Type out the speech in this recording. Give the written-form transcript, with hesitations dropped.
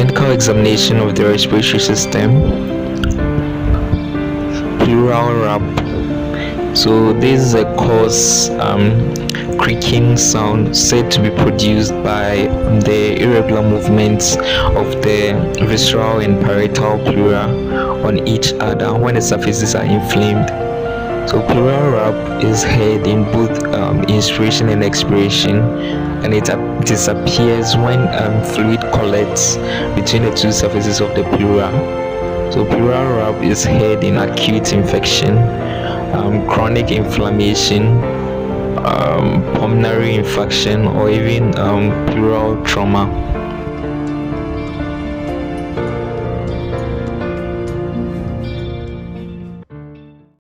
Clinical examination of the respiratory system. Pleural rap. So this is a coarse creaking sound said to be produced by the irregular movements of the visceral and parietal pleura on each other when the surfaces are inflamed. So pleural rap is heard in both inspiration and expiration, and it disappears when fluid collects between the two surfaces of the pleura. So pleural rap is heard in acute infection, chronic inflammation, pulmonary infection, or even pleural trauma.